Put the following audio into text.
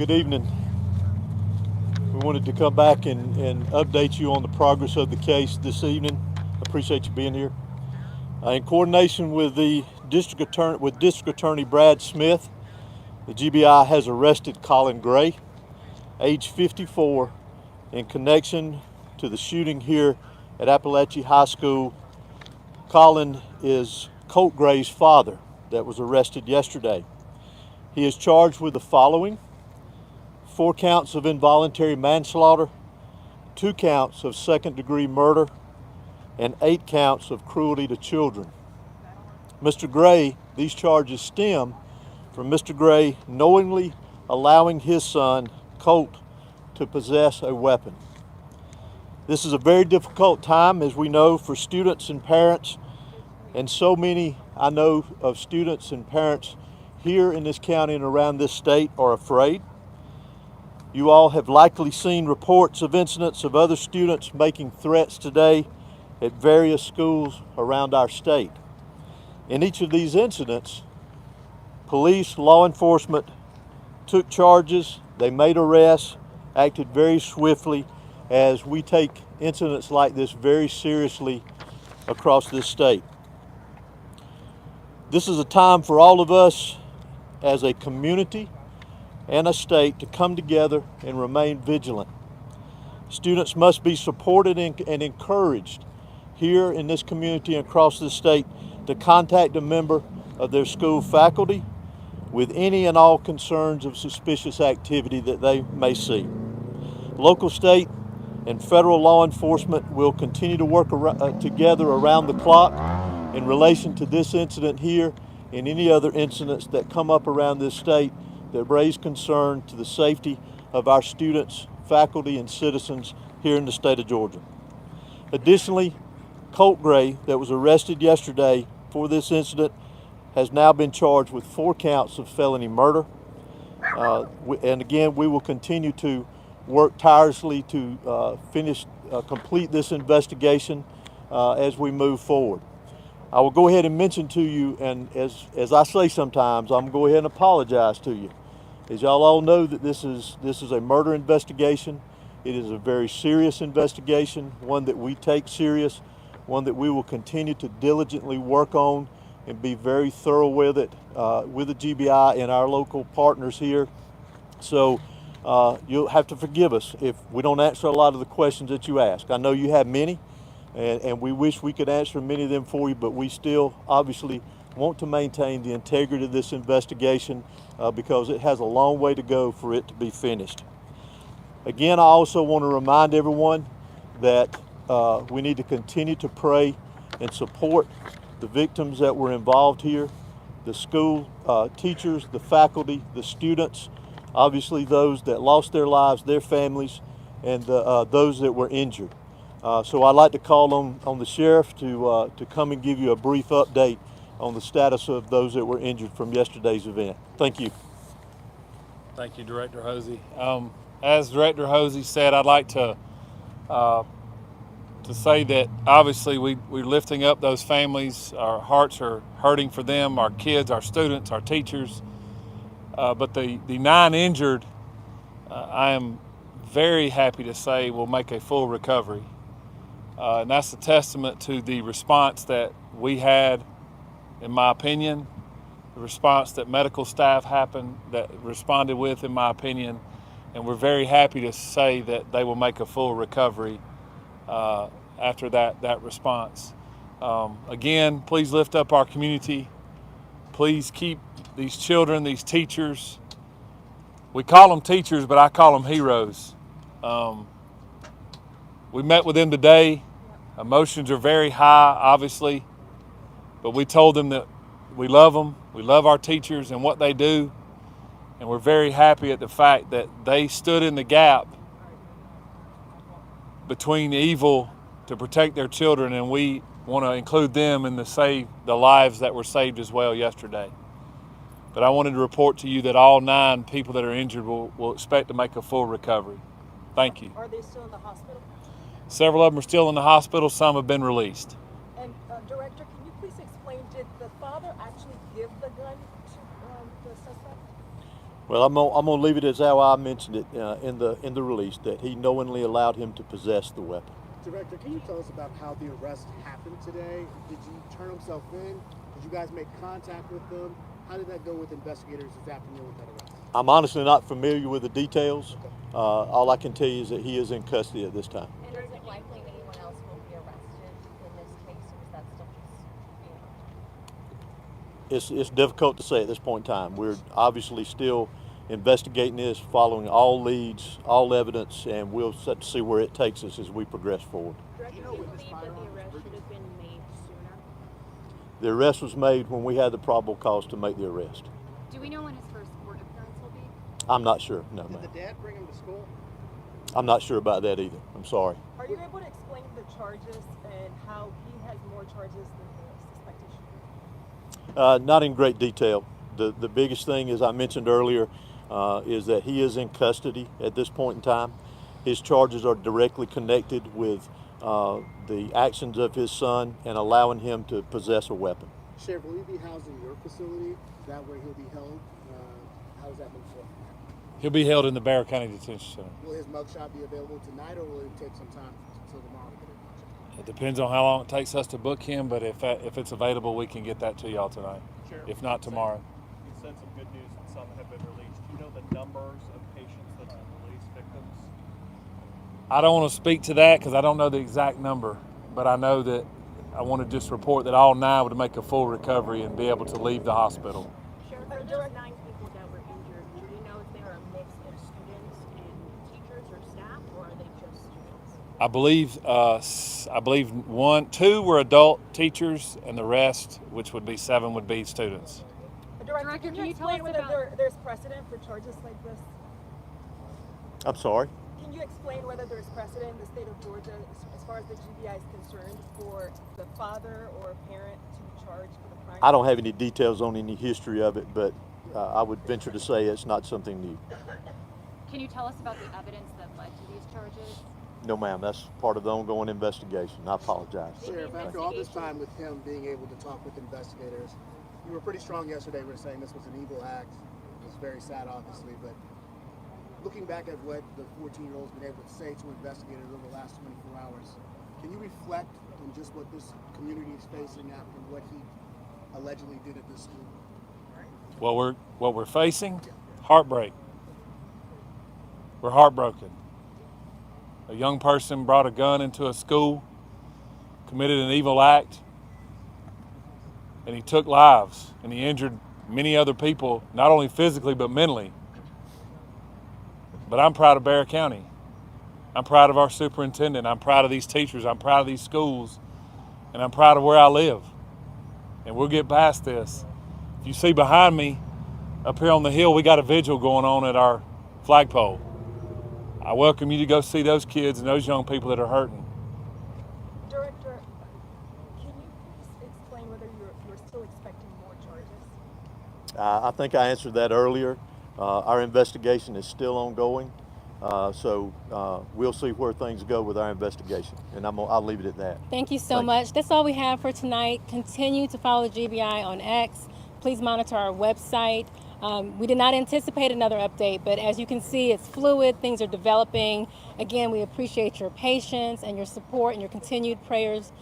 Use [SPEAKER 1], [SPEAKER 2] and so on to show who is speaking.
[SPEAKER 1] Good evening. We wanted to come back and update you on the progress of the case this evening. Appreciate you being here. In coordination with District Attorney Brad Smith, the GBI has arrested Colin Gray, age 54, in connection to the shooting here at Appalachia High School. Colin is Colt Gray's father that was arrested yesterday. He is charged with the following: 4 counts of involuntary manslaughter, 2 counts of second-degree murder, and 8 counts of cruelty to children. Mr. Gray, these charges stem from Mr. Gray knowingly allowing his son, Colt, to possess a weapon. This is a very difficult time, as we know, for students and parents, and so many I know of students and parents here in this county and around this state are afraid. You all have likely seen reports of incidents of other students making threats today at various schools around our state. In each of these incidents, police, law enforcement took charges, they made arrests, acted very swiftly, as we take incidents like this very seriously across this state. This is a time for all of us as a community and a state to come together and remain vigilant. Students must be supported and encouraged here in this community and across this state to contact a member of their school faculty with any and all concerns of suspicious activity that they may see. Local, state, and federal law enforcement will continue to work together around the clock in relation to this incident here and any other incidents that come up around this state that raise concern to the safety of our students, faculty, and citizens here in the state of Georgia. Additionally, Colt Gray, that was arrested yesterday for this incident, has now been charged with 4 counts of felony murder. And again, we will continue to work tirelessly to complete this investigation as we move forward. I will go ahead and mention to you, and as I say sometimes, I'm going to go ahead and apologize to you. As y'all all know, that this is a murder investigation. It is a very serious investigation, one that we take serious, one that we will continue to diligently work on and be very thorough with it with the GBI and our local partners here. So you'll have to forgive us if we don't answer a lot of the questions that you ask. I know you have many, and we wish we could answer many of them for you, but we still obviously want to maintain the integrity of this investigation because it has a long way to go for it to be finished. Again, I also want to remind everyone that we need to continue to pray and support the victims that were involved here, the school teachers, the faculty, the students, obviously those that lost their lives, their families, and those that were injured. So I'd like to call on the sheriff to come and give you a brief update on the status of those that were injured from yesterday's event. Thank you.
[SPEAKER 2] Thank you, Director Hosey. As Director Hosey said, I'd like to say that obviously we're lifting up those families. Our hearts are hurting for them, our kids, our students, our teachers. But the 9 injured, I am very happy to say will make a full recovery. And that's a testament to the response that we had, in my opinion, the response that medical staff responded with, in my opinion, and we're very happy to say that they will make a full recovery after that response. Again, please lift up our community. Please keep these children, these teachers. We call them teachers, but I call them heroes. We met with them today. Emotions are very high, obviously, but we told them that we love them, we love our teachers and what they do, and we're very happy at the fact that they stood in the gap between evil to protect their children, and we want to include them in the lives that were saved as well yesterday. But I wanted to report to you that all 9 people that are injured will expect to make a full recovery. Thank you.
[SPEAKER 3] Are they still in the hospital?
[SPEAKER 2] Several of them are still in the hospital. Some have been released.
[SPEAKER 3] And Director, can you please explain, did the father actually give the gun to the suspect?
[SPEAKER 1] Well, I'm gonna leave it as how I mentioned it in the release, that he knowingly allowed him to possess the weapon.
[SPEAKER 4] Director, can you tell us about how the arrest happened today? Did you turn himself in? Did you guys make contact with them? How did that go with investigators this afternoon with that arrest?
[SPEAKER 1] I'm honestly not familiar with the details. All I can tell you is that he is in custody at this time.
[SPEAKER 5] And is it likely anyone else will be arrested in this case, or is that still just being?
[SPEAKER 1] It's difficult to say at this point in time. We're obviously still investigating this, following all leads, all evidence, and we'll set to see where it takes us as we progress forward.
[SPEAKER 3] Director, do you believe that the arrest should have been made sooner?
[SPEAKER 1] The arrest was made when we had the probable cause to make the arrest.
[SPEAKER 5] Do we know when his first court appearance will be?
[SPEAKER 1] I'm not sure. No,
[SPEAKER 4] Did
[SPEAKER 1] ma'am.
[SPEAKER 4] the dad bring him to school?
[SPEAKER 1] I'm not sure about that either. I'm sorry.
[SPEAKER 3] Are you able to explain the charges and how he has more charges than the suspected shooter?
[SPEAKER 1] Not in great detail. The biggest thing, as I mentioned earlier, is that he is in custody at this point in time. His charges are directly connected with the actions of his son and allowing him to possess a weapon.
[SPEAKER 4] Sheriff, will he be housed in your facility? Is that where he'll be held? How does that move forward?
[SPEAKER 2] He'll be held in the Barrow County Detention Center.
[SPEAKER 4] Will his mugshot be available tonight, or will it take some time until tomorrow to get it?
[SPEAKER 2] It depends on how long it takes us to book him, but if it's available, we can get that to y'all tonight.
[SPEAKER 6] Sheriff,
[SPEAKER 2] If not tomorrow.
[SPEAKER 6] You said some good news that some have been released. Do you know the numbers of patients that are released, victims?
[SPEAKER 2] I don't want to speak to that because I don't know the exact number, but I know that I want to just report that all 9 would make a full recovery and be able to leave the hospital.
[SPEAKER 7] Sheriff, for those 9 people that were injured, do you know if they are a mix of students and teachers or staff, or are they just students?
[SPEAKER 2] I believe 2 were adult teachers, and the rest, which would be 7, would be students.
[SPEAKER 3] Director, can you
[SPEAKER 5] tell
[SPEAKER 3] explain
[SPEAKER 5] us
[SPEAKER 3] whether
[SPEAKER 5] about-
[SPEAKER 3] there's precedent for charges like this?
[SPEAKER 1] I'm sorry.
[SPEAKER 3] Can you explain whether there's precedent in the state of Georgia as far as the GBI is concerned for the father or parent to be charged for the crime?
[SPEAKER 1] I don't have any details on any history of it, but I would venture to say it's not something new.
[SPEAKER 5] Can you tell us about the evidence that led to these charges?
[SPEAKER 1] No, ma'am. That's part of the ongoing investigation. I apologize.
[SPEAKER 4] Sheriff, after all this time with him being able to talk with investigators, you were pretty strong yesterday. We were saying this was an evil act. It was very sad, obviously, but looking back at what the 14-year-old's been able to say to investigators over the last 24 hours, can you reflect on just what this community is facing after what he allegedly did at this school?
[SPEAKER 2] What we're facing, heartbreak. We're heartbroken. A young person brought a gun into a school, committed an evil act, and he took lives, and he injured many other people, not only physically but mentally. But I'm proud of Barrow County. I'm proud of our superintendent. I'm proud of these teachers. I'm proud of these schools. And I'm proud of where I live. And we'll get past this. If you see behind me, up here on the hill, we got a vigil going on at our flagpole. I welcome you to go see those kids and those young people that are hurting.
[SPEAKER 3] Director, can you please explain whether you're still expecting more charges?
[SPEAKER 1] I think I answered that earlier. Our investigation is still ongoing, so we'll see where things go with our investigation, and I'll leave it at that.
[SPEAKER 8] Thank you so much. That's all we have for tonight. Continue to follow GBI on X. Please monitor our website. We did not anticipate another update, but as you can see, it's fluid. Things are developing. Again, we appreciate your patience and your support and your continued prayers